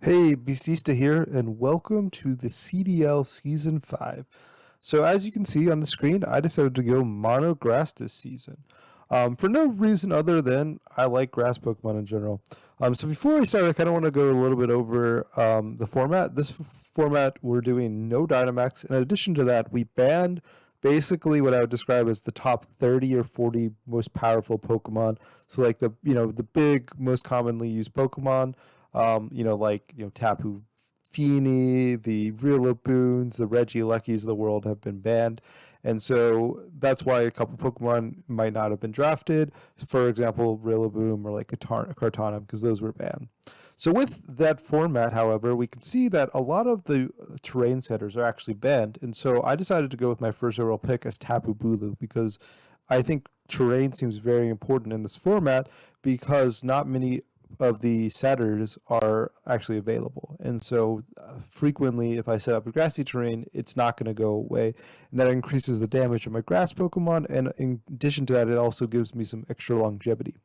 Hey, Beastista here, and welcome to the CDL Season 5. So as you can see on the screen, I decided to go mono grass this season. For no reason other than I like grass Pokemon in general. So before I start, I kind of want to go a little bit over the format. This format, we're doing no Dynamax. In addition to that, we banned basically what I would describe as the top 30 or 40 most powerful Pokemon. So like the big, most commonly used Pokemon. Tapu Fini, the Rillaboons, the Regielekis of the world have been banned. And so that's why a couple Pokemon might not have been drafted. For example, Rillaboom or like Kartana, because those were banned. So with that format, however, we can see that a lot of the terrain setters are actually banned. And so I decided to go with my first overall pick as Tapu Bulu because I think terrain seems very important in this format because not many of the setters are actually available. And so frequently, if I set up a grassy terrain, it's not going to go away. And that increases the damage of my grass Pokemon. And in addition to that, it also gives me some extra longevity.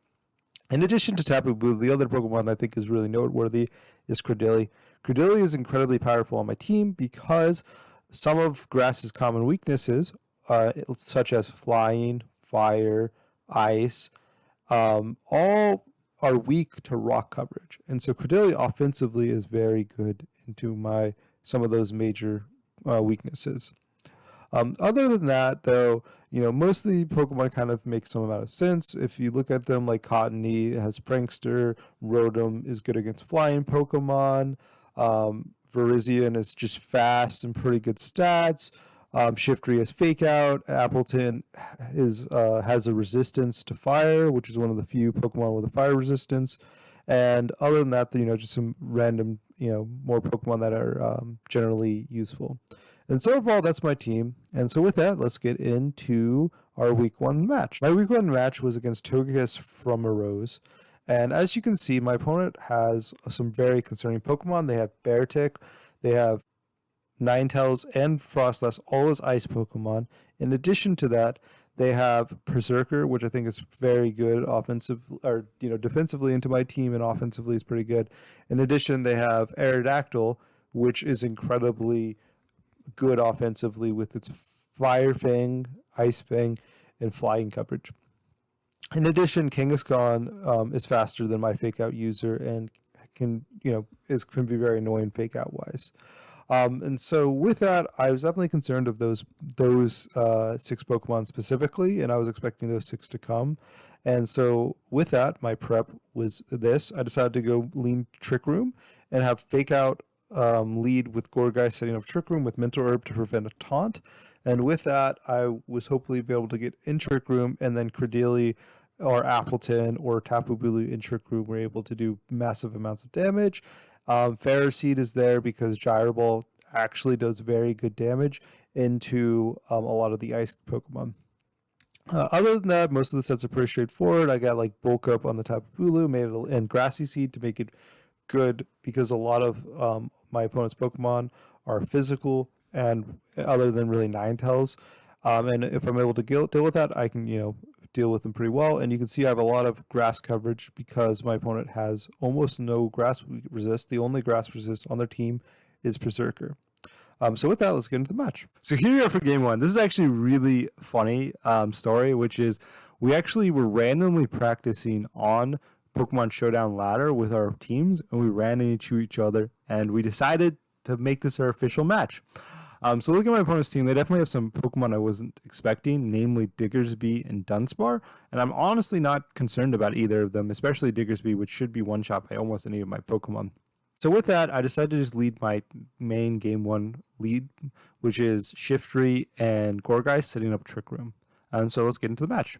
In addition to Tapu Bulu, the other Pokemon I think is really noteworthy is Credilli. Credilli is incredibly powerful on my team because some of grass's common weaknesses, such as flying, fire, ice, all are weak to rock coverage. And so Credilli offensively is very good into some of those major weaknesses. Other than that, though, most of the Pokemon kind of make some amount of sense. If you look at them, like Cottony has Prankster, Rotom is good against flying Pokemon, Virizion is just fast and pretty good stats. Shiftry has Fake Out. Appleton has a resistance to fire, which is one of the few Pokemon with a fire resistance. And other than that, just some random, more Pokemon that are generally useful. And so overall, that's my team. And so with that, let's get into our Week 1 match. My Week 1 match was against Togekiss from a Rose. And as you can see, my opponent has some very concerning Pokemon. They have Beartic, they have Ninetales, and Frostlass, all as ice Pokemon. In addition to that, they have Berserker, which I think is very good defensively into my team, and offensively is pretty good. In addition, they have Aerodactyl, which is incredibly good offensively with its Fire Fang, Ice Fang, and flying coverage. In addition, Kangaskhan is faster than my Fake Out user and can be very annoying Fake Out wise. And so with that, I was definitely concerned of those 6 Pokemon specifically, and I was expecting those 6 to come. And so with that, my prep was this. I decided to go lean Trick Room and have Fake Out lead with Gourgeist, setting up Trick Room with Mental Herb to prevent a taunt. And with that, I was hopefully be able to get in Trick Room, and then Credilli or Appleton or Tapu Bulu in Trick Room were able to do massive amounts of damage. Ferroseed is there because Gyro Ball actually does very good damage into a lot of the ice Pokemon. Other than that, most of the sets are pretty straightforward. I got like Bulk Up on the Tapu Bulu, and Grassy Seed to make it good because a lot of my opponent's Pokemon are physical and other than really Ninetales. And if I'm able to deal with that, I can, deal with them pretty well. And you can see I have a lot of grass coverage because my opponent has almost no grass resist. The only grass resist on their team is Berserker. So with that, let's get into the match. So here we are for game 1. This is actually a really funny story, which is we actually were randomly practicing on Pokemon Showdown ladder with our teams, and we ran into each other, and we decided to make this our official match. So looking at my opponent's team, they definitely have some Pokemon I wasn't expecting, namely Diggersby and Dunsparce, and I'm honestly not concerned about either of them, especially Diggersby, which should be one-shot by almost any of my Pokemon. So with that, I decided to just lead my main game 1 lead, which is Shiftry and Gourgeist setting up Trick Room. And so let's get into the match.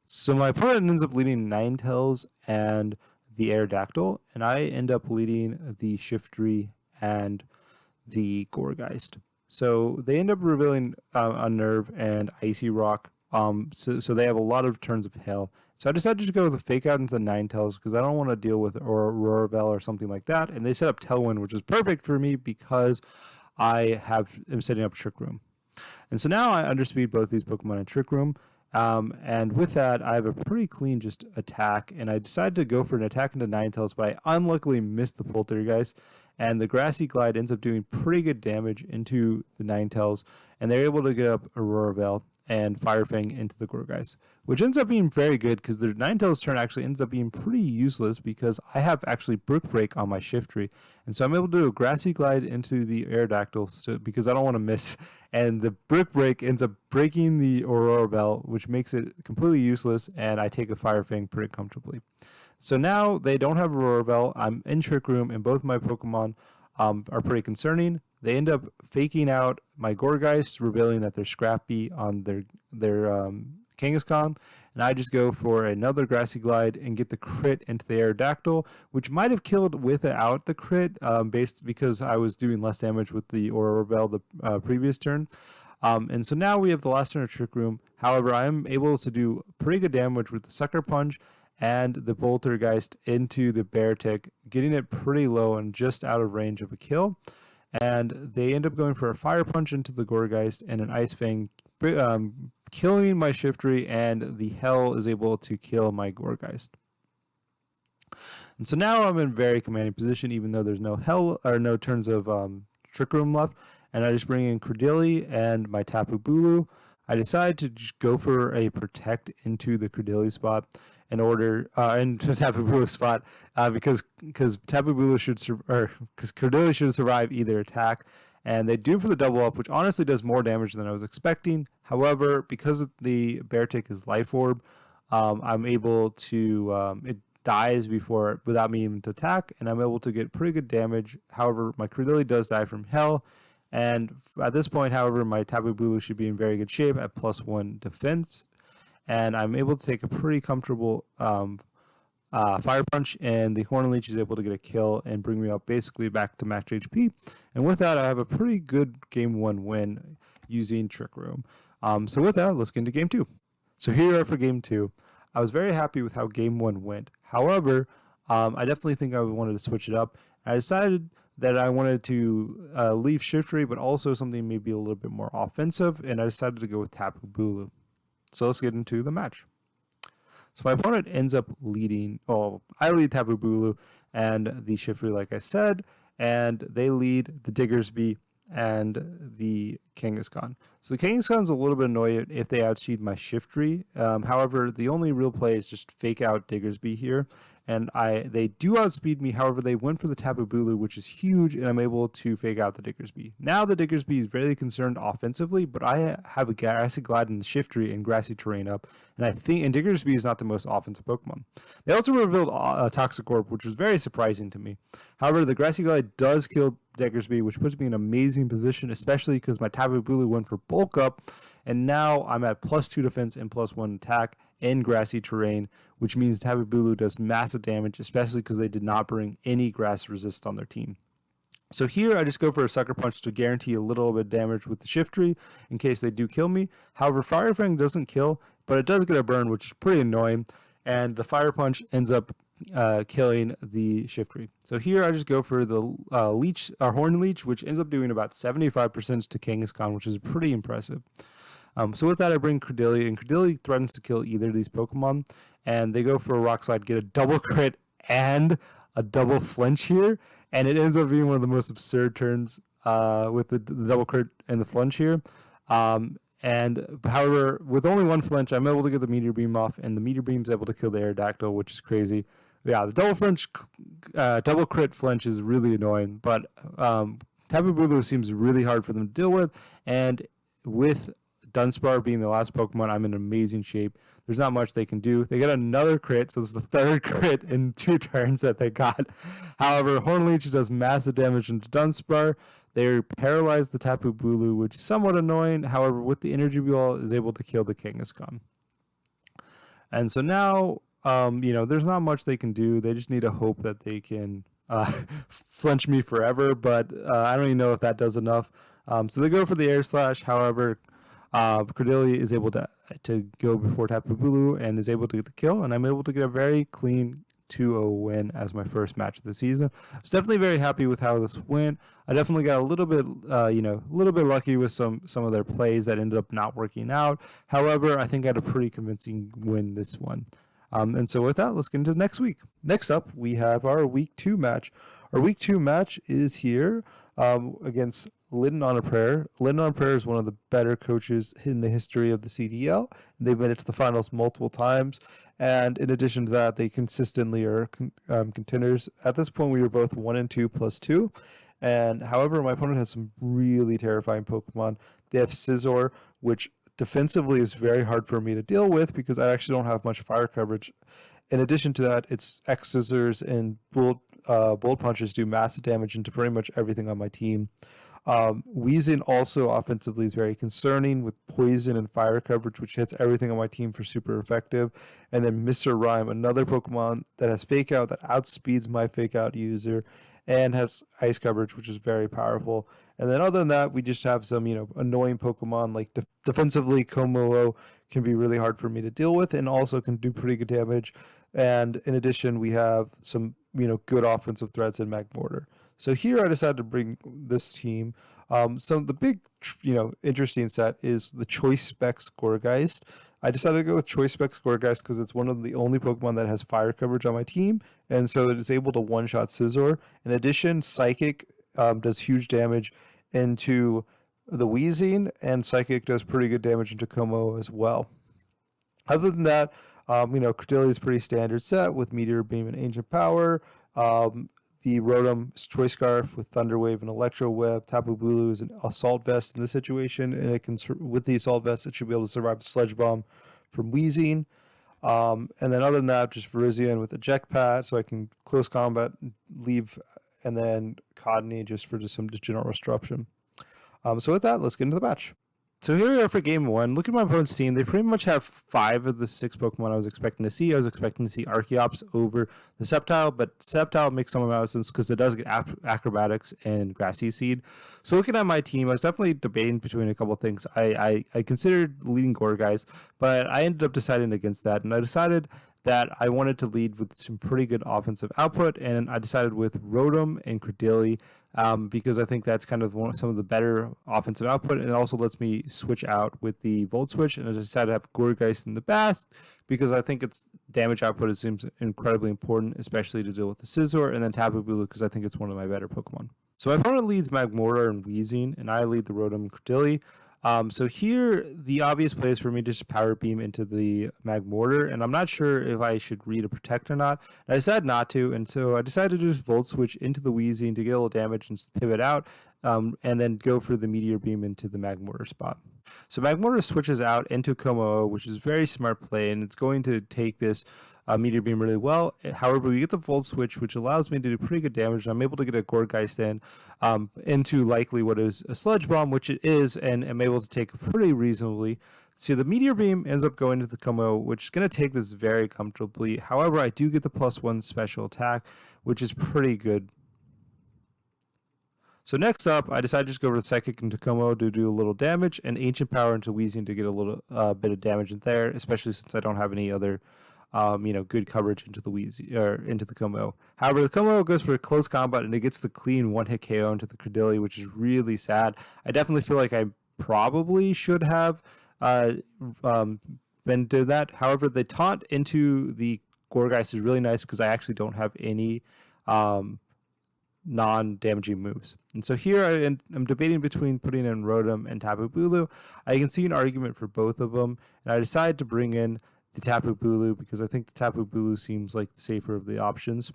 So my opponent ends up leading Ninetales and the Aerodactyl, and I end up leading the Shiftry and the Gourgeist. So they end up revealing Unnerve and Icy Rock. So they have a lot of turns of Hail. So I decided to go with a Fake Out into the Ninetales because I don't want to deal with Aurora or something like that. And they set up Tailwind, which is perfect for me because I am setting up Trick Room. And so now I underspeed both these Pokemon in Trick Room. And with that, I have a pretty clean just attack, and I decided to go for an attack into Ninetales, but I unluckily missed the Poltergeist, and the Grassy Glide ends up doing pretty good damage into the Ninetales, and they're able to get up Aurora Veil and Fire Fang into the Gorgeist, which ends up being very good because the Ninetales turn actually ends up being pretty useless because I have actually Brick Break on my Shift Tree, and so I'm able to do a Grassy Glide into the Aerodactyl because I don't want to miss, and the Brick Break ends up breaking the Aurora Bell, which makes it completely useless, and I take a Fire Fang pretty comfortably. So now they don't have Aurora Bell. I'm in Trick Room, and both my Pokemon are pretty concerning. They end up faking out my Gourgeist, revealing that they're Scrappy on their Kangaskhan, and I just go for another Grassy Glide and get the crit into the Aerodactyl, which might have killed without the crit, based because I was doing less damage with the Aurora Bell the previous turn. And so now we have the last turn of Trick Room. However, I am able to do pretty good damage with the Sucker Punch and the Poltergeist into the Beartic, getting it pretty low and just out of range of a kill. And they end up going for a Fire Punch into the Gourgeist and an Ice Fang, killing my Shiftry, and the Hell is able to kill my Gourgeist. And so now I'm in very commanding position, even though there's no Hell or no turns of Trick Room left. And I just bring in Credilli and my Tapu Bulu. I decide to just go for a Protect into the Credilli spot in order into Tapu Bulu spot because Tapu Bulu should because Credilli should survive either attack, and they do for the double up, which honestly does more damage than I was expecting. However, because the Beartic is Life Orb, I'm able to it dies before without me even to attack, and I'm able to get pretty good damage. However, my Credilli does die from Hell. And at this point, however, my Tapu Bulu should be in very good shape at +1 defense. And I'm able to take a pretty comfortable Fire Punch, and the Hornleech is able to get a kill and bring me up basically back to max HP. And with that, I have a pretty good Game 1 win using Trick Room. So with that, let's get into Game 2. So here you are for Game 2. I was very happy with how Game 1 went. However, I definitely think I wanted to switch it up. I decided that I wanted to leave Shiftry, but also something maybe a little bit more offensive, and I decided to go with Tapu Bulu. So let's get into the match. So my opponent ends up leading, I lead Tapu Bulu and the Shiftry, like I said, and they lead the Diggersby and the Kangaskhan. So the Kangaskhan's a little bit annoyed if they outspeed my Shiftry. However, the only real play is just fake out Diggersby here. And they do outspeed me. However, they went for the Tapu Bulu, which is huge, and I'm able to fake out the Diggersby. Now the Diggersby is really concerned offensively, but I have a Grassy Glide in the Shiftry and Grassy Terrain up, and Diggersby is not the most offensive Pokemon. They also revealed Toxic Orb, which was very surprising to me. However, the Grassy Glide does kill Diggersby, which puts me in an amazing position, especially because my Tapu Bulu went for Bulk Up, and now I'm at +2 defense and +1 attack in Grassy Terrain, which means Tapu Bulu does massive damage, especially because they did not bring any grass resist on their team. So here I just go for a Sucker Punch to guarantee a little bit of damage with the Shiftry in case they do kill me. However, Fire Fang doesn't kill, but it does get a burn, which is pretty annoying, and the Fire Punch ends up killing the Shiftry. So here I just go for the Horn Leech, which ends up doing about 75% to Kangaskhan, which is pretty impressive. So with that, I bring Credilli, and Credilli threatens to kill either of these Pokemon, and they go for a Rock Slide, get a double crit and a double flinch here, and it ends up being one of the most absurd turns with the double crit and the flinch here. And however, with only one flinch, I'm able to get the Meteor Beam off, and the Meteor Beam is able to kill the Aerodactyl, which is crazy. Yeah, the double crit flinch is really annoying, but Tapu Bulu seems really hard for them to deal with, and with Dunsparce being the last Pokemon, I'm in amazing shape. There's not much they can do. They get another crit, so it's the third crit in 2 turns that they got. However, Hornleech does massive damage into Dunsparce. They paralyze the Tapu Bulu, which is somewhat annoying. However, with the Energy Ball, is able to kill the Kangaskhan. And so now, there's not much they can do. They just need to hope that they can flinch me forever, but I don't even know if that does enough. So they go for the Air Slash. However, Credilli is able to go before Tapu Bulu and is able to get the kill, and I'm able to get a very clean 2-0 win as my first match of the season. I was definitely very happy with how this went. I definitely got a little bit, a little bit lucky with some of their plays that ended up not working out. However, I think I had a pretty convincing win this one. And so with that, let's get into next week. Next up, we have our week 2 match. Our week 2 match is here against Lytton on a Prayer. Lytton on a Prayer is one of the better coaches in the history of the CDL. They've made it to the finals multiple times. And in addition to that, they consistently are contenders. At this point, we were both 1-2 plus 2. And however, my opponent has some really terrifying Pokemon. They have Scizor, which defensively is very hard for me to deal with because I actually don't have much fire coverage. In addition to that, its X Scissors and Bolt Punches do massive damage into pretty much everything on my team. Weezing also offensively is very concerning with poison and fire coverage, which hits everything on my team for super effective. And then Mr. Rhyme, another Pokemon that has Fake Out that outspeeds my Fake Out user and has ice coverage, which is very powerful. And then other than that, we just have some, annoying Pokemon like defensively, Komo can be really hard for me to deal with and also can do pretty good damage. And in addition, we have some, good offensive threats in Magmortar. So here I decided to bring this team. So the big, interesting set is the Choice Specs Gourgeist. I decided to go with Choice Specs Gourgeist because it's one of the only Pokemon that has fire coverage on my team, and so it is able to one-shot Scizor. In addition, Psychic does huge damage into the Weezing, and Psychic does pretty good damage into Como as well. Other than that, Credillia is pretty standard set with Meteor Beam and Ancient Power. The Rotom Choice Scarf with Thunder Wave and Electro Web. Tapu Bulu is an Assault Vest in this situation, and it can, with the Assault Vest, it should be able to survive a Sludge Bomb from Weezing. And then other than that, just Virizion with Eject Pad, so I can close combat, leave, and then Cottonee just for some general disruption. So with that, let's get into the match. So here we are for game 1. Look at my opponent's team. They pretty much have 5 of the 6 Pokemon I was expecting to see. I was expecting to see Archeops over the Sceptile, but Sceptile makes some amount of sense because it does get Acrobatics and Grassy Seed. So looking at my team, I was definitely debating between a couple of things. I considered leading Gourgeist, but I ended up deciding against that, and I decided that I wanted to lead with some pretty good offensive output, and I decided with Rotom and Credillia because I think that's kind of some of the better offensive output, and it also lets me switch out with the Volt Switch, and I decided to have Gourgeist in the best because I think its damage output seems incredibly important, especially to deal with the Scizor, and then Tapu Bulu because I think it's one of my better Pokemon. So my opponent leads Magmortar and Weezing, and I lead the Rotom and Credillia. So here, the obvious play is for me to just Power Beam into the Magmortar, and I'm not sure if I should read a Protect or not. And I decided not to, and so I decided to just Volt Switch into the Weezing to get a little damage and pivot out, and then go for the Meteor Beam into the Magmortar spot. So Magmortar switches out into Como, which is a very smart play, and it's going to take this Meteor Beam really well. However, we get the Volt Switch, which allows me to do pretty good damage, and I'm able to get a Gourgeist in into likely what is a Sludge Bomb, which it is, and I'm able to take pretty reasonably. So the Meteor Beam ends up going to the Como, which is going to take this very comfortably. However, I do get the +1 special attack, which is pretty good. So next up, I decided to just go over the Psychic into Como to do a little damage, and Ancient Power into Weezing to get a little bit of damage in there, especially since I don't have any other good coverage into the Weezing or into the Como. However, the Como goes for close combat, and it gets the clean one-hit KO into the Credillia, which is really sad. I definitely feel like I probably should have been to that. However, the taunt into the Gourgeist is really nice because I actually don't have any non-damaging moves. And so here I'm debating between putting in Rotom and Tapu Bulu. I can see an argument for both of them, and I decided to bring in the Tapu Bulu because I think the Tapu Bulu seems like the safer of the options.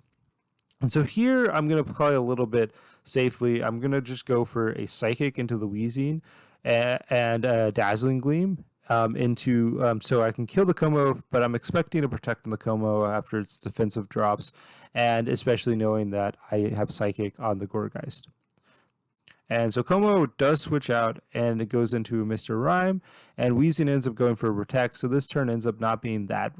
And so here I'm going to play a little bit safely. I'm going to just go for a Psychic into the Weezing and a Dazzling Gleam into so I can kill the Como, but I'm expecting to protect the Como after its defensive drops, and especially knowing that I have Psychic on the Gourgeist. And so Como does switch out, and it goes into Mr. Rhyme, and Weezing ends up going for a Protect, so this turn ends up not being that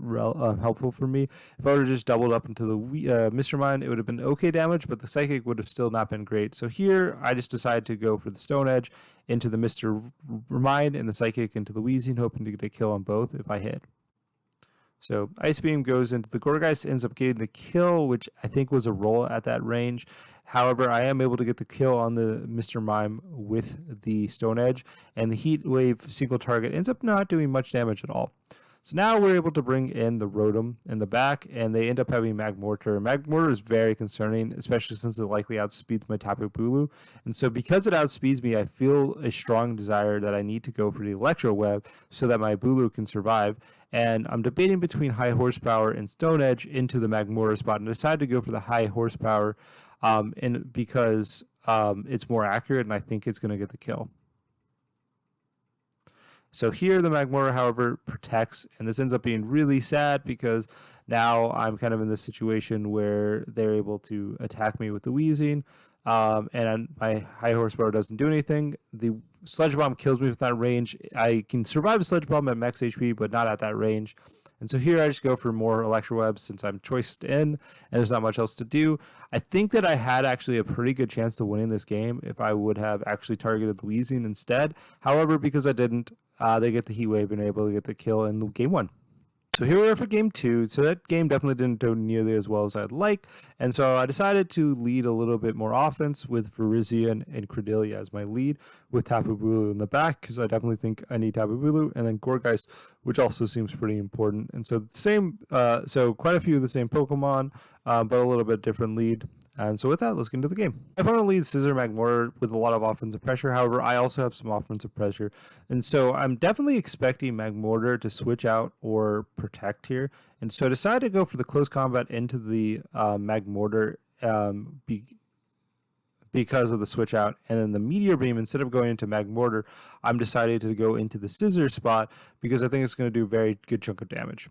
helpful for me. If I would have just doubled up into the Mr. Mine, it would have been okay damage, but the Psychic would have still not been great. So here, I just decided to go for the Stone Edge into the Mr. Mine and the Psychic into the Weezing, hoping to get a kill on both if I hit. So Ice Beam goes into the Gorgeist, ends up getting the kill, which I think was a roll at that range. However, I am able to get the kill on the Mr. Mime with the Stone Edge, and the Heat Wave single target ends up not doing much damage at all. So now we're able to bring in the Rotom in the back, and they end up having Magmortar. Magmortar is very concerning, especially since it likely outspeeds my Tapu Bulu. And so because it outspeeds me, I feel a strong desire that I need to go for the Electro Web so that my Bulu can survive. And I'm debating between high horsepower and Stone Edge into the Magmortar spot, and decided to go for the high horsepower and because it's more accurate, and I think it's going to get the kill. So here the Magmortar, however, protects, and this ends up being really sad because now I'm kind of in this situation where they're able to attack me with the Wheezing, and my high horsepower doesn't do anything. The Sludge Bomb kills me with that range. I can survive a Sludge Bomb at max HP, but not at that range. And so here I just go for more Electro Webs since I'm choiced in and there's not much else to do. I think that I had actually a pretty good chance to winning this game if I would have actually targeted the Wheezing instead. However, because I didn't, they get the Heat Wave and are able to get the kill in game 1. So here we are for game 2. So that game definitely didn't go nearly as well as I'd like. And so I decided to lead a little bit more offense with Virizion and Credelia as my lead, with Tapu Bulu in the back, because I definitely think I need Tapu Bulu, and then Gourgeist, which also seems pretty important. And so so quite a few of the same Pokemon, but a little bit different lead. And so with that, let's get into the game. My opponent leads Scizor Magmortar with a lot of offensive pressure. However, I also have some offensive pressure. And so I'm definitely expecting Magmortar to switch out or protect here. And so I decided to go for the close combat into the Magmortar because of the switch out. And then the Meteor Beam, instead of going into Magmortar, I'm decided to go into the Scizor spot because I think it's going to do a very good chunk of damage.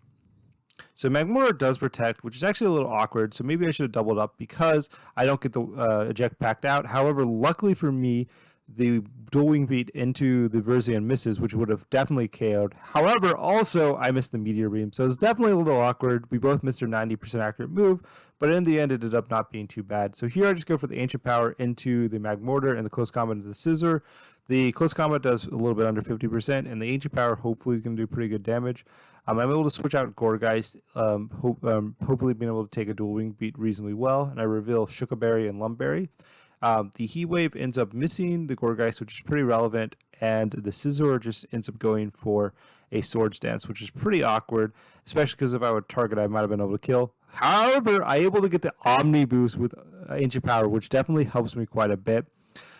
So Magmortar does protect, which is actually a little awkward. So maybe I should have doubled up because I don't get the eject packed out. However, luckily for me, the dual wing beat into the Virizion misses, which would have definitely KO'd. However, also I missed the Meteor Beam. So it's definitely a little awkward. We both missed our 90% accurate move, but in the end, it ended up not being too bad. So here I just go for the Ancient Power into the Magmortar and the close combat into the Scizor. The close combat does a little bit under 50%, and the Ancient Power hopefully is going to do pretty good damage. I'm able to switch out Gourgeist, hopefully being able to take a dual wing beat reasonably well, and I reveal Shukaberry and Lumberry. The Heat Wave ends up missing the Gourgeist, which is pretty relevant, and the Scizor just ends up going for a Swords Dance, which is pretty awkward, especially because if I would target, I might have been able to kill. However, I able to get the Omni Boost with Ancient Power, which definitely helps me quite a bit.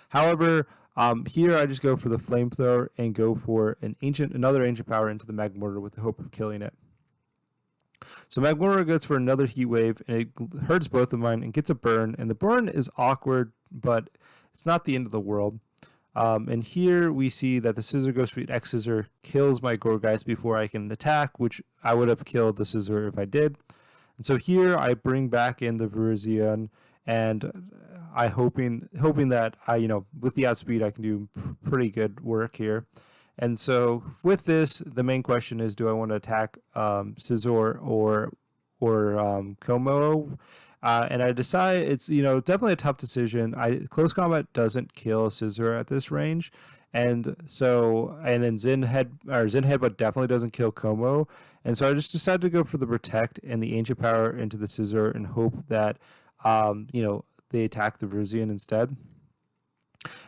However, here I just go for the Flamethrower and go for another Ancient Power into the Magmortar with the hope of killing it. So Magmortar goes for another Heat Wave, and it hurts both of mine and gets a burn. And the burn is awkward, but it's not the end of the world. And here we see that the Scizor goes for an X Scissor, kills my Gourgeist before I can attack, which I would have killed the Scizor if I did. And so here I bring back in the Virizion, and I hoping that with the outspeed I can do pretty good work here. And so with this, the main question is, do I want to attack Scizor or Como? And I decide it's definitely a tough decision. Close combat doesn't kill Scizor at this range, and then Zen Headbutt definitely doesn't kill Como, and so I just decided to go for the Protect and the Ancient Power into the Scizor and hope that they attack the Virizion instead.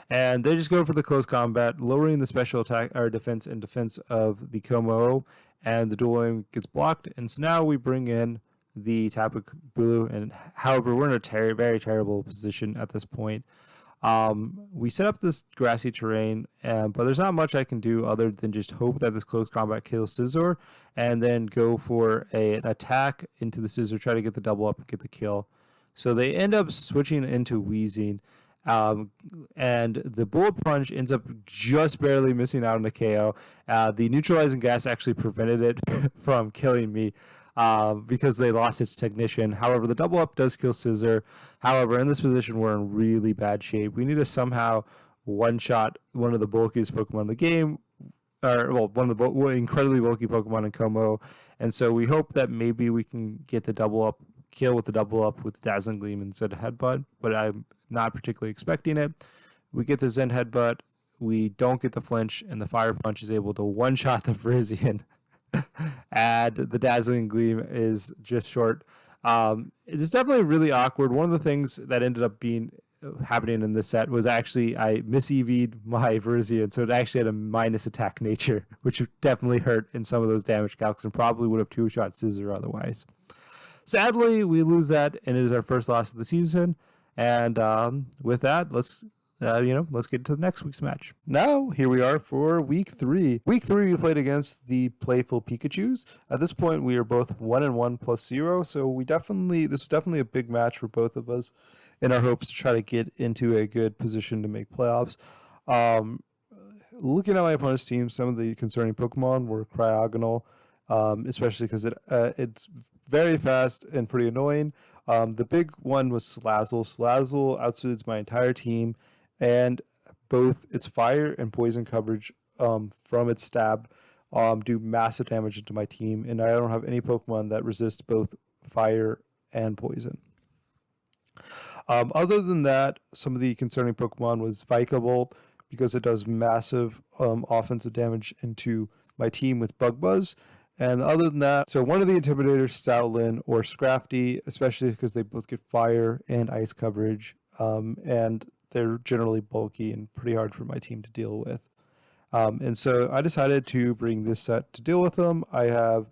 And they just go for the close combat, lowering the special attack or defense and defense of the Como, and the dual aim gets blocked. And so now we bring in the Tapu Bulu, and however, we're in a very terrible position at this point. We set up this grassy terrain, but there's not much I can do other than just hope that this close combat kills Scizor, and then go for an attack into the Scizor, try to get the double up and get the kill. So they end up switching into Wheezing, and the Bullet Punch ends up just barely missing out on the KO. The neutralizing gas actually prevented it from killing me because they lost its technician. However, the double up does kill Scizor. However, in this position, we're in really bad shape. We need to somehow one-shot one of the bulkiest Pokemon in the game, one of the incredibly bulky Pokemon in Como. And so we hope that maybe we can get the double up kill with the double up with Dazzling Gleam instead of Headbutt, but I'm not particularly expecting it. We get the Zen Headbutt, we don't get the flinch, and the Fire Punch is able to one-shot the Virizion. and the Dazzling Gleam is just short. It's definitely really awkward. One of the things that ended up being happening in this set was actually I mis-EV'd my Verizian, so it actually had a minus attack nature, which definitely hurt in some of those damage calcs and probably would have two-shot Scissor otherwise. Sadly, we lose that, and it is our first loss of the season. And with that, let's get to the next week's match. Now, here we are for week 3. Week 3, we played against the Playful Pikachus. At this point, we are both 1-1 plus 0, so this is definitely a big match for both of us in our hopes to try to get into a good position to make playoffs. Looking at my opponent's team, some of the concerning Pokemon were Cryogonal, especially because it's very fast and pretty annoying. The big one was Salazzle. Salazzle outsuits my entire team, and both its fire and poison coverage from its stab do massive damage into my team, and I don't have any Pokemon that resists both fire and poison. Other than that, some of the concerning Pokemon was Vikavolt, because it does massive offensive damage into my team with Bug Buzz. And other than that, so one of the Intimidators, Stoutland or Scrafty, especially because they both get fire and ice coverage, and they're generally bulky and pretty hard for my team to deal with. And so I decided to bring this set to deal with them. I have,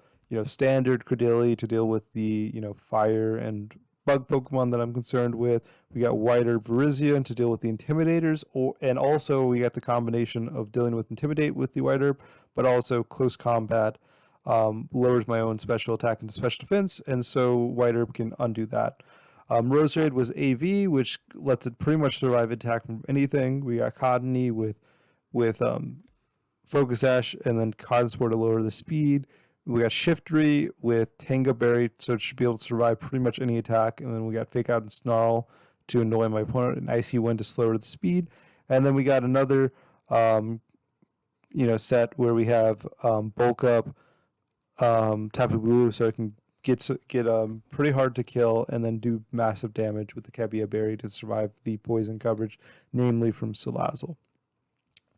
standard Credilli to deal with the, fire and bug Pokemon that I'm concerned with. We got White Herb Virizion to deal with the Intimidators, and also we got the combination of dealing with Intimidate with the White Herb, but also Close Combat lowers my own special attack into special defense, and so White Herb can undo that. Roserade was AV, which lets it pretty much survive attack from anything. We got Cottony with Focus Ash, and then Cotton Spore to lower the speed. We got Shiftry with Tanga Berry, so it should be able to survive pretty much any attack. And then we got Fake Out and Snarl to annoy my opponent, and Icy Wind to slow the speed. And then we got another, set where we have Bulk Up, Tapu Bulu, so it can get pretty hard to kill and then do massive damage with the Kebia Berry to survive the poison coverage, namely from Salazzle.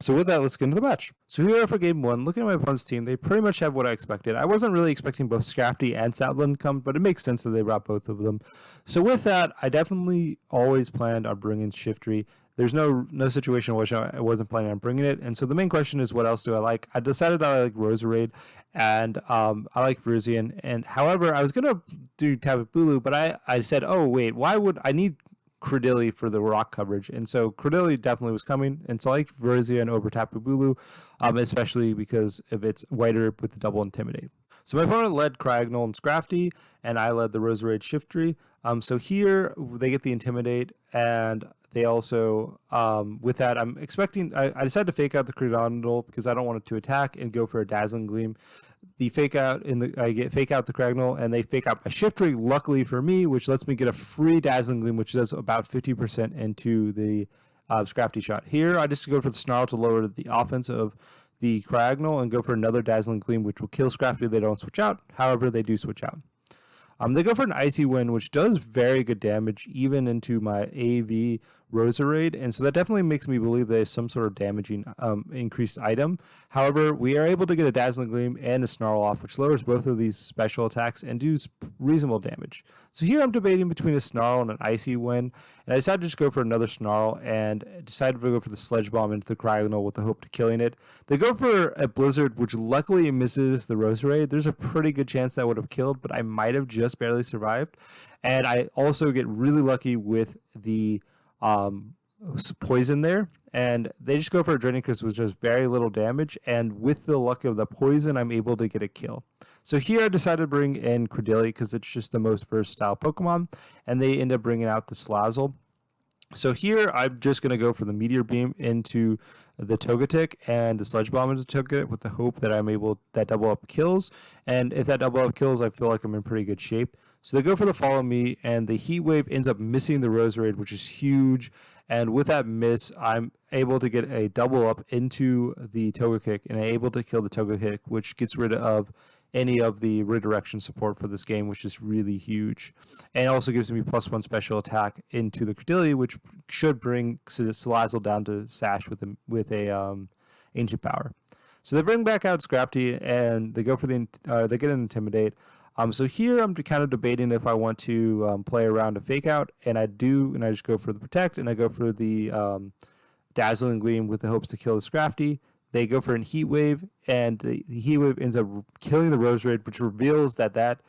So with that, let's get into the match. So here we are for game 1. Looking at my opponent's team, they pretty much have what I expected. I wasn't really expecting both Scrafty and Stoutland to come, but it makes sense that they brought both of them. So with that, I definitely always planned on bringing Shiftry. There's no situation in which I wasn't planning on bringing it. And so the main question is, what else do I like? I decided I like Roserade, and I like Virizion. And however, I was going to do Tapu Bulu, but I said, oh, wait, why would I need Credilli for the rock coverage? And so Credilli definitely was coming, and so I like Virizion over Tapu Bulu, especially because of its White Herb with the double Intimidate. So my opponent led Cryogonal and Scrafty, and I led the Roserade Shiftry. So here they get the Intimidate, and they also, with that, I'm expecting, I decided to fake out the Cryogonal because I don't want it to attack and go for a Dazzling Gleam. The fake out I get fake out the Cryogonal, and they fake out my Shiftry, luckily for me, which lets me get a free Dazzling Gleam, which does about 50% into the Scrafty shot. Here, I just go for the Snarl to lower the offense of the Cryogonal and go for another Dazzling Gleam, which will kill Scrafty if they don't switch out. However, they do switch out. They go for an Icy Wind, which does very good damage, even into my AV Roserade, and so that definitely makes me believe there's some sort of damaging increased item. However, we are able to get a Dazzling Gleam and a Snarl off, which lowers both of these special attacks and does reasonable damage. So here I'm debating between a Snarl and an Icy Wind, and I decided to just go for another Snarl and decided to go for the Sledge Bomb into the Cryogonal with the hope to killing it. They go for a Blizzard, which luckily misses the Roserade. There's a pretty good chance that would have killed, but I might have just barely survived. And I also get really lucky with the poison there, and they just go for a Draining Crest with just very little damage, and with the luck of the poison, I'm able to get a kill. So here I decided to bring in Credilli because it's just the most versatile Pokemon, and they end up bringing out the Salazzle. So here I'm just going to go for the Meteor Beam into the Togetic and the Sludge Bomb into Togetic with the hope that that double up kills, and if that double up kills, I feel like I'm in pretty good shape. So they go for the Follow Me, and the Heat Wave ends up missing the Roserade, which is huge. And with that miss, I'm able to get a double up into the Togekick, and I'm able to kill the Togekick, which gets rid of any of the redirection support for this game, which is really huge. And also gives me +1 special attack into the Credilli, which should bring Salazzle down to Sash with a Ancient Power. So they bring back out Scrafty and they go for they get an Intimidate. So here I'm kind of debating if I want to play around a Fake Out, and I do, and I just go for the Protect, and I go for the Dazzling Gleam with the hopes to kill the Scrafty. They go for a Heat Wave, and the Heat Wave ends up killing the Rose Raid, which reveals that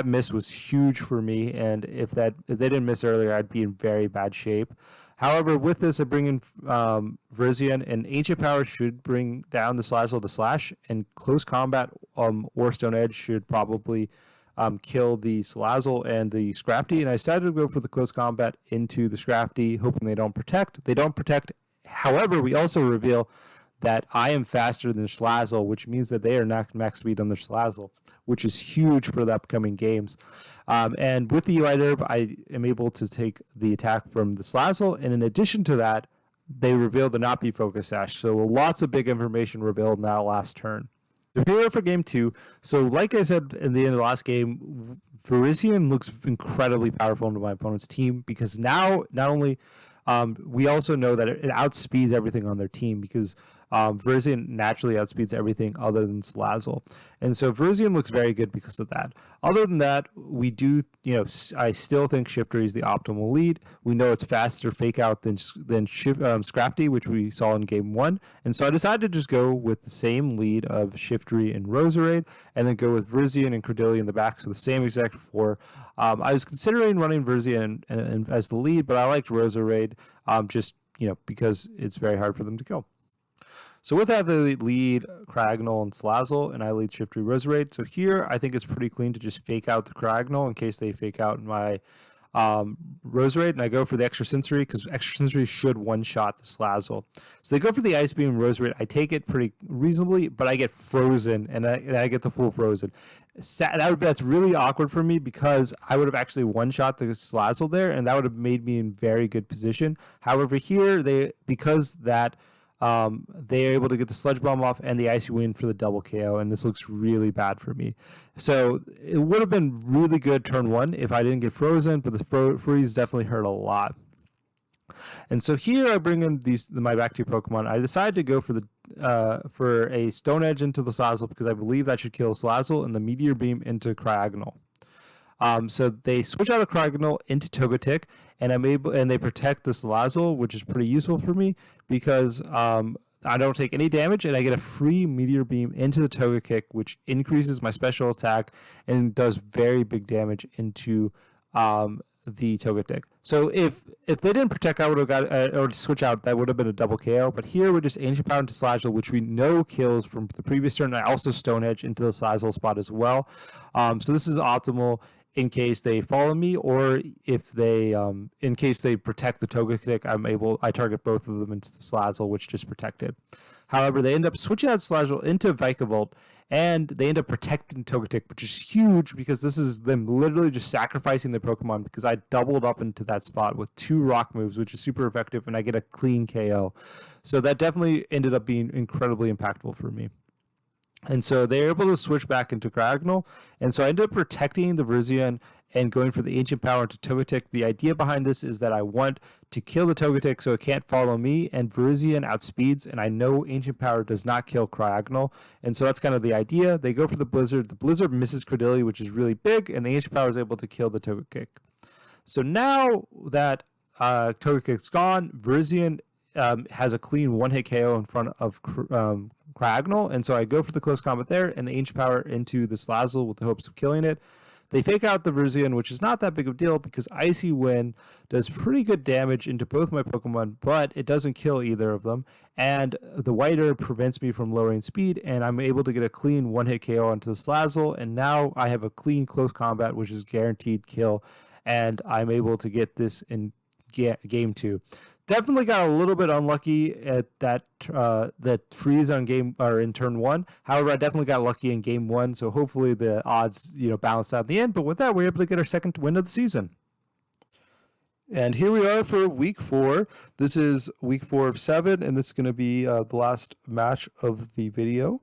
miss was huge for me, and if they didn't miss earlier, I'd be in very bad shape. However, with this, I bring in Verizion, and Ancient Power should bring down the Slazzle to Slash, and Close Combat or Stone Edge should probably kill the Slazzle and the Scrafty, and I decided to go for the Close Combat into the Scrafty, hoping they don't protect. They don't protect. However, we also reveal that I am faster than Slazzle, which means that they are not max speed on their Slazzle, which is huge for the upcoming games. And with the UI Derb, I am able to take the attack from the Slazzle, and in addition to that, they reveal the not be focus sash. So lots of big information revealed in that last turn. Prepare for game 2. So like I said in the end of the last game, Verizion looks incredibly powerful into my opponent's team, because now not only we also know that it outspeeds everything on their team, because Verizion naturally outspeeds everything other than Slazzle. And so Verizion looks very good because of that. Other than that, we do, I still think Shiftry is the optimal lead. We know it's faster Fake Out than Scrafty, which we saw in game 1. And so I decided to just go with the same lead of Shiftry and Roserade, and then go with Verizion and Cordelia in the back, so the same exact 4. I was considering running Verizion and as the lead, but I liked Roserade just, because it's very hard for them to kill. So with that, they lead Cragnole and Slazzle, and I lead Shiftry Roserade. So here, I think it's pretty clean to just Fake Out the Cragnole in case they Fake Out my Roserade, and I go for the Extra Sensory, because Extra Sensory should one-shot the Slazzle. So they go for the Ice Beam Roserade. I take it pretty reasonably, but I get frozen, and I get the full frozen. That's really awkward for me, because I would have actually one-shot the Slazzle there, and that would have made me in very good position. However, here, because they are able to get the Sludge Bomb off and the Icy Wind for the double KO, and this looks really bad for me. So it would have been really good turn 1 if I didn't get frozen, but the freeze definitely hurt a lot. And so here I bring in my back 2 Pokemon. I decided to go for a Stone Edge into the Slazzle, because I believe that should kill Slazzle, and the Meteor Beam into Cragnole. So they switch out of Cragnole into Togetic, and they protect the Slazzle, which is pretty useful for me, because I don't take any damage, and I get a free Meteor Beam into the Togekick, which increases my special attack and does very big damage into the Togetic. So if they didn't protect, I would have got or switch out. That would have been a double KO. But here we're just Ancient Power into Slazzle, which we know kills from the previous turn. I also Stone Edge into the Slazzle spot as well. So this is optimal in case they follow me, or if they, in case they protect the Togekick, I target both of them into the Slazzle, which just protected. However, they end up switching out Slazzle into Vikavolt, and they end up protecting Togetic, which is huge, because this is them literally just sacrificing their Pokemon, because I doubled up into that spot with 2 rock moves, which is super effective, and I get a clean KO. So that definitely ended up being incredibly impactful for me. And so they're able to switch back into Cragnole. And so I ended up protecting the Verizion and going for the Ancient Power into Togetic. The idea behind this is that I want to kill the Togetic so it can't follow me, and Verizion outspeeds, and I know Ancient Power does not kill Cragnole. And so that's kind of the idea. They go for the Blizzard. The Blizzard misses Cordelia, which is really big, and the Ancient Power is able to kill the Togekick. So now that Togekick's gone, Verizion has a clean one-hit KO in front of Cragnole, and so I go for the close combat there, and the Ancient Power into the Slazzle with the hopes of killing it. They Fake Out the Verizion, which is not that big of a deal, because Icy Wind does pretty good damage into both my Pokemon, but it doesn't kill either of them, and the White Herb prevents me from lowering speed, and I'm able to get a clean one-hit KO onto the Slazzle, and now I have a clean close combat, which is guaranteed kill, and I'm able to get this in game 2. Definitely got a little bit unlucky at that freeze on in turn 1. However, I definitely got lucky in game 1, so hopefully the odds balance out in the end. But with that, we're able to get our second win of the season. And here we are for week 4. This is week 4 of 7, and this is going to be the last match of the video.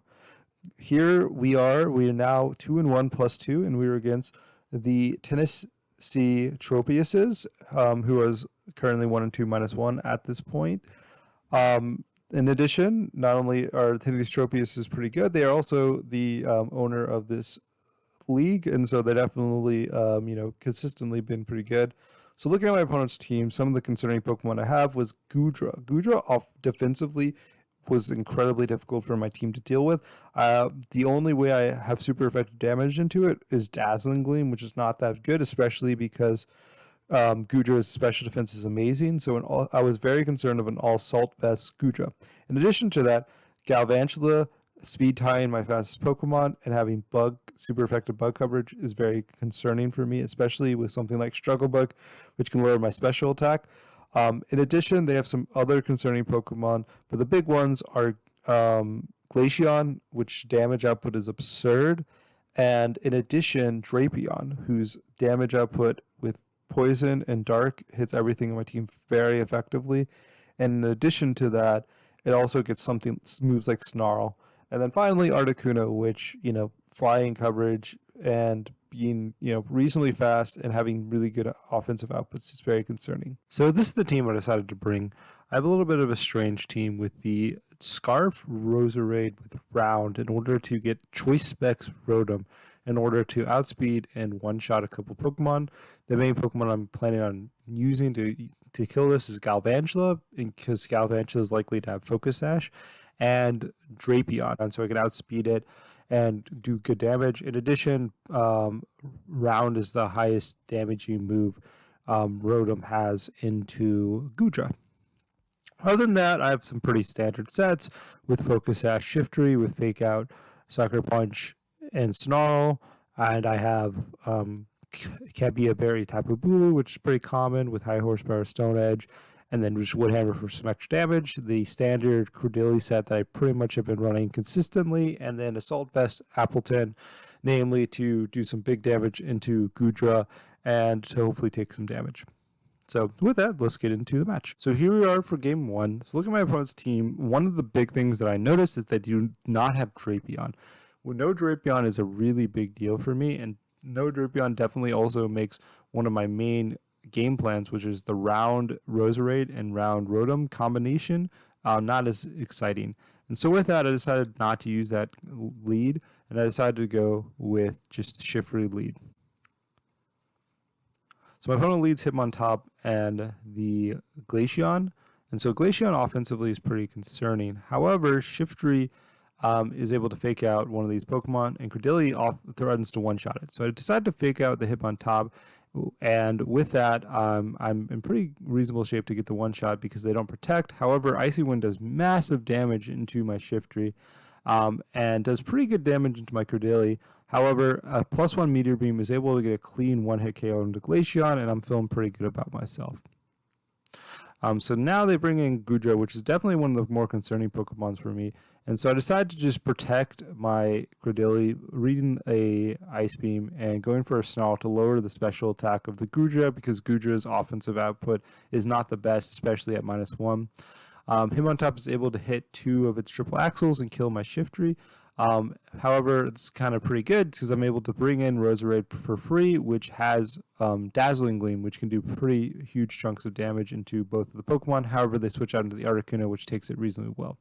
Here we are. We are now 2-1 +2, and we are against the Tennessee Tropiuses, who is currently 1-2 -1 at this point. In addition, not only are Tithys Tropius is pretty good, they are also the owner of this league, and so they definitely, consistently been pretty good. So looking at my opponent's team, some of the concerning Pokemon I have was Gudra. Gudra off defensively was incredibly difficult for my team to deal with. The only way I have super effective damage into it is Dazzling Gleam, which is not that good, especially because Gudra's special defense is amazing. So I was very concerned of an all salt best Gudra. In addition to that, Galvantula, speed tying my fastest Pokemon, and having super effective bug coverage is very concerning for me, especially with something like Struggle Bug, which can lower my special attack. In addition, they have some other concerning Pokemon, but the big ones are Glaceon, which damage output is absurd, and in addition, Drapion, whose damage output with Poison and Dark hits everything in my team very effectively. And in addition to that, it also gets something moves like Snarl. And then finally, Articuno, which, flying coverage and being, reasonably fast and having really good offensive outputs is very concerning. So this is the team I decided to bring. I have a little bit of a strange team with the Scarf Roserade with Round in order to get Choice Specs Rotom in order to outspeed and one-shot a couple Pokemon. The main Pokemon I'm planning on using to kill this is Galvantula, because Galvantula is likely to have Focus Sash, and Drapion, and so I can outspeed it and do good damage. In addition, Round is the highest damaging move Rotom has into Gudra. Other than that, I have some pretty standard sets with Focus Sash, Shiftry, with Fake Out, Sucker Punch, and Snarl. And I have Cabia Berry Tapu Bulu, which is pretty common with high horsepower Stone Edge, and then just Woodhammer for some extra damage. The standard Cordeli set that I pretty much have been running consistently, and then Assault Vest Appleton, namely to do some big damage into Gudra and to hopefully take some damage. So with that, let's get into the match. So here we are for game one. So looking at my opponent's team, one of the big things that I noticed is that they do not have Drapion. Well, no Drapion is a really big deal for me, and no Drapion definitely also makes one of my main game plans, which is the Round Roserade and Round Rotom combination, not as exciting. And so with that, I decided not to use that lead, and I decided to go with just Shiftry lead. So my opponent leads Hitmontop and the Glaceon. And so Glaceon offensively is pretty concerning. However, Shiftry is able to fake out one of these Pokemon, and Cordeli threatens to one-shot it. So I decided to fake out the Hitmontop, and with that, I'm in pretty reasonable shape to get the one-shot because they don't protect. However, Icy Wind does massive damage into my Shiftry, and does pretty good damage into my Cordeli. However, a +1 Meteor Beam is able to get a clean one-hit KO into Glaceon, and I'm feeling pretty good about myself. So now they bring in Gudra, which is definitely one of the more concerning Pokemons for me. And so I decided to just protect my Cordeli, reading a Ice Beam and going for a Snarl to lower the special attack of the Gudra, because Gudra's offensive output is not the best, especially at -1. Hitmontop is able to hit 2 of its triple axles and kill my Shiftry. However, it's kind of pretty good because I'm able to bring in Roserade for free, which has Dazzling Gleam, which can do pretty huge chunks of damage into both of the Pokemon. However, they switch out into the Articuno, which takes it reasonably well.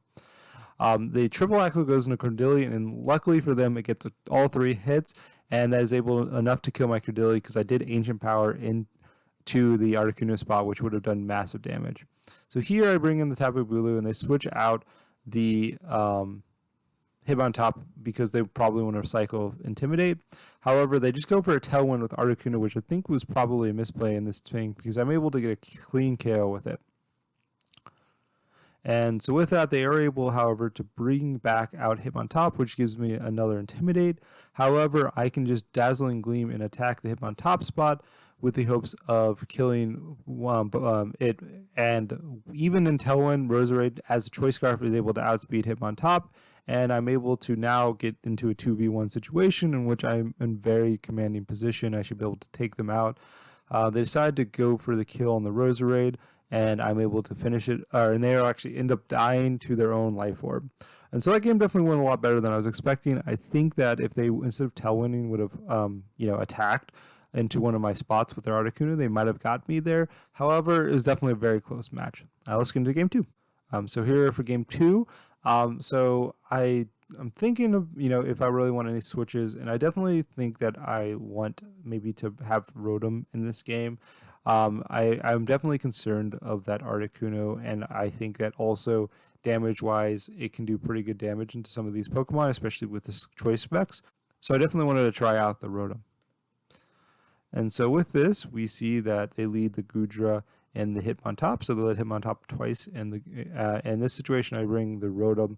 The triple axle goes into Cordeli, and luckily for them, it gets all 3 hits, and that is enough to kill my Cordeli because I did Ancient Power into the Articuno spot, which would have done massive damage. So here I bring in the Tapu Bulu, and they switch out the Hitmontop because they probably want to cycle Intimidate. However, they just go for a Tailwind with Articuno, which I think was probably a misplay in this thing because I'm able to get a clean KO with it. And so with that, they are able, however, to bring back out Hitmontop, which gives me another Intimidate. However, I can just Dazzling Gleam and attack the Hitmontop spot with the hopes of killing it. And even in Tailwind, Roserade, as a Choice Scarf, is able to outspeed Hitmontop, and I'm able to now get into a 2v1 situation in which I'm in very commanding position. I should be able to take them out. They decide to go for the kill on the Roserade, and I'm able to finish it, and they actually end up dying to their own Life Orb. And so that game definitely went a lot better than I was expecting. I think that if they, instead of Tailwinding, would have attacked into one of my spots with their Articuno, they might have got me there. However, it was definitely a very close match. Let's get into game 2. So here for game 2, so I'm thinking of, if I really want any switches, and I definitely think that I want maybe to have Rotom in this game. I'm definitely concerned of that Articuno, and I think that also damage-wise, it can do pretty good damage into some of these Pokemon, especially with the choice specs. So I definitely wanted to try out the Rotom. And so with this, we see that they lead the Gudra and the Hitmontop. So they let Hitmontop twice. And in this situation, I bring the Rotom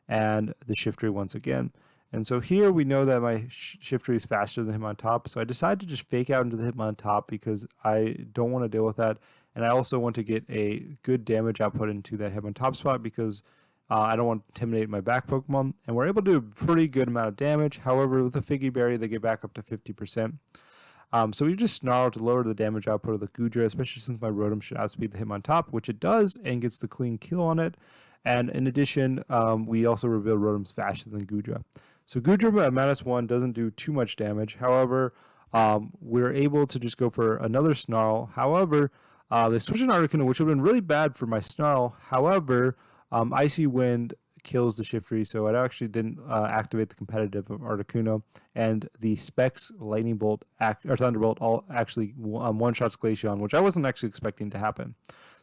and the Shiftry once again. And so here we know that my Shiftry is faster than Hitmontop. So I decided to just fake out into the Hitmontop because I don't want to deal with that. And I also want to get a good damage output into that Hitmontop spot because I don't want to intimidate my back Pokemon. And we're able to do a pretty good amount of damage. However, with the Figgy Berry, they get back up to 50%. So we just Snarl to lower the damage output of the Gudra, especially since my Rotom should outspeed the Hitmontop, which it does, and gets the clean kill on it. And in addition, we also reveal Rotom's faster than Gudra. So Gudra at -1 doesn't do too much damage. However, we're able to just go for another Snarl. However, they switch an Articuno, which would have been really bad for my Snarl. However, Icy Wind kills the Shiftry, so it actually didn't activate the competitive of Articuno, and the Specs Lightning Bolt or Thunderbolt all actually one-shots Glaceon, which I wasn't actually expecting to happen.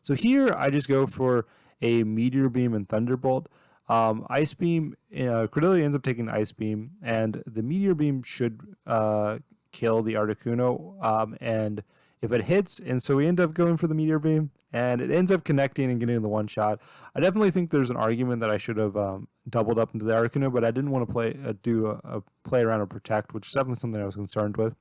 So here I just go for a Meteor Beam and Thunderbolt. Ice Beam, Cordelia ends up taking the Ice Beam, and the Meteor Beam should kill the Articuno, and if it hits, and so we end up going for the Meteor Beam, and it ends up connecting and getting the one shot. I definitely think there's an argument that I should have doubled up into the Articuno, but I didn't want to do a play around or protect, which is definitely something I was concerned with.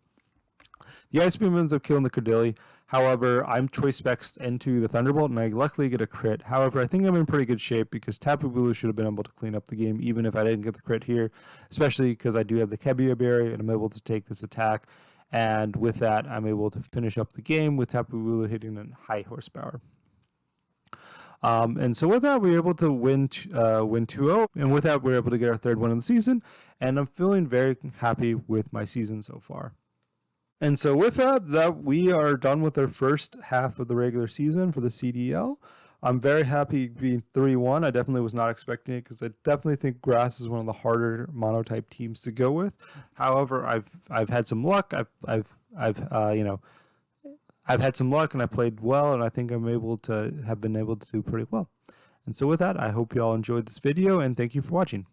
The Ice Beam ends up killing the Cordelia. However, I'm choice specs into the Thunderbolt, and I luckily get a crit. However, I think I'm in pretty good shape because Tapu Bulu should have been able to clean up the game, even if I didn't get the crit here, especially because I do have the Kebia Berry, and I'm able to take this attack. And with that, I'm able to finish up the game with Tapu Bulu hitting a high horsepower. And so with that, we were able to win 2-0. And with that, we were able to get our third win of the season. And I'm feeling very happy with my season so far. And so with that we are done with our first half of the regular season for the CDL. I'm very happy being 3-1. I definitely was not expecting it because I definitely think Grass is one of the harder monotype teams to go with. However, I've had some luck. I've had some luck and I played well, and I think have been able to do pretty well. And so with that, I hope you all enjoyed this video, and thank you for watching.